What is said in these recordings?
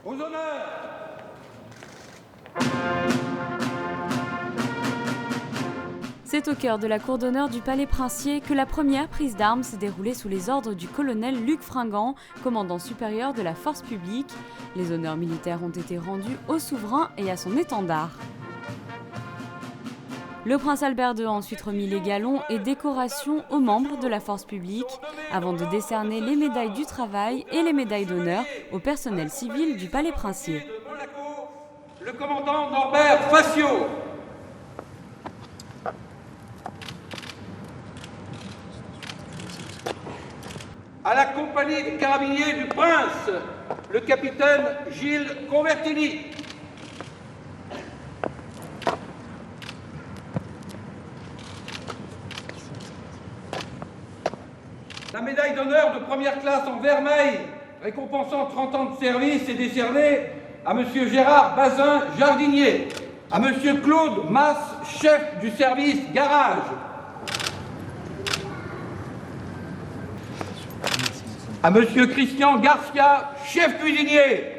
Aux honneurs! C'est au cœur de la cour d'honneur du Palais Princier que la première prise d'armes s'est déroulée sous les ordres du colonel Luc Fringant, commandant supérieur de la force publique. Les honneurs militaires ont été rendus au souverain et à son étendard. Le prince Albert II a ensuite remis les galons et décorations aux membres de la force publique, avant de décerner les médailles du travail et les médailles d'honneur au personnel civil du Palais Princier. Le commandant Norbert Facio. À la compagnie des carabiniers du Prince, le capitaine Gilles Convertini. La médaille d'honneur de première classe en vermeil, récompensant 30 ans de service, est décernée à M. Gérard Bazin, jardinier, à M. Claude Masse, chef du service garage, à M. Christian Garcia, chef cuisinier.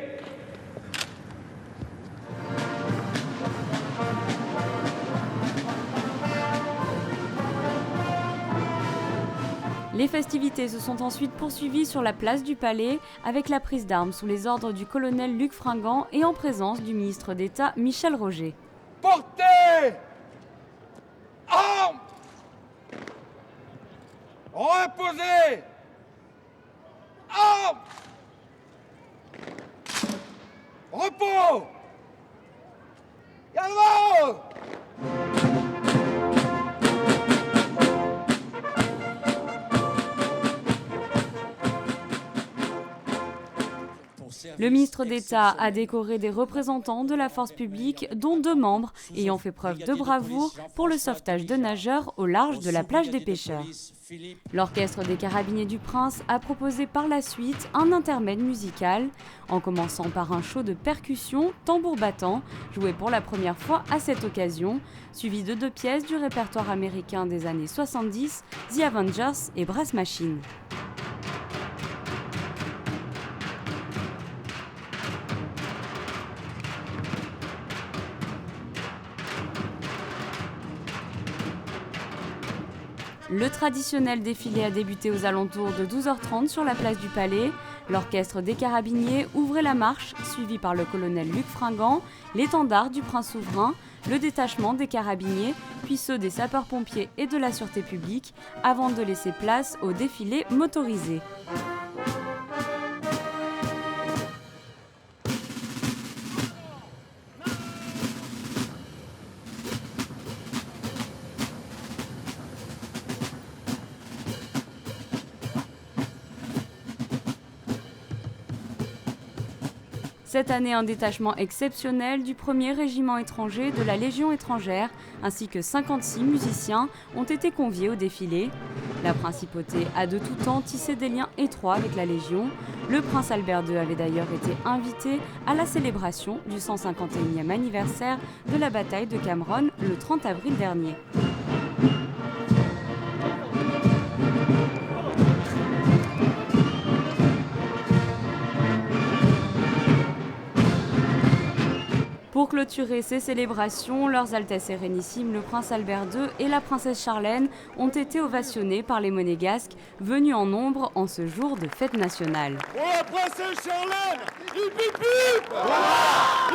Les festivités se sont ensuite poursuivies sur la place du Palais avec la prise d'armes sous les ordres du colonel Luc Fringant et en présence du ministre d'État Michel Roger. Portez armes, reposez armes, repos, calme. Le ministre d'État a décoré des représentants de la force publique, dont 2 membres ayant fait preuve de bravoure pour le sauvetage de nageurs au large de la plage des pêcheurs. L'orchestre des carabiniers du Prince a proposé par la suite un intermède musical, en commençant par un show de percussion tambour battant, joué pour la première fois à cette occasion, suivi de 2 pièces du répertoire américain des années 70, The Avengers et Brass Machine. Le traditionnel défilé a débuté aux alentours de 12h30 sur la place du Palais. L'orchestre des carabiniers ouvrait la marche, suivi par le colonel Luc Fringant, l'étendard du prince souverain, le détachement des carabiniers, puis ceux des sapeurs-pompiers et de la sûreté publique, avant de laisser place au défilé motorisé. Cette année, un détachement exceptionnel du 1er régiment étranger de la Légion étrangère, ainsi que 56 musiciens, ont été conviés au défilé. La principauté a de tout temps tissé des liens étroits avec la Légion. Le prince Albert II avait d'ailleurs été invité à la célébration du 151e anniversaire de la bataille de Cameron le 30 avril dernier. Pour clôturer ces célébrations, leurs Altesses Sérénissimes, le prince Albert II et la princesse Charlène ont été ovationnés par les Monégasques, venus en nombre en ce jour de fête nationale. Oh, la princesse Charlène, hip hip hip! Voilà!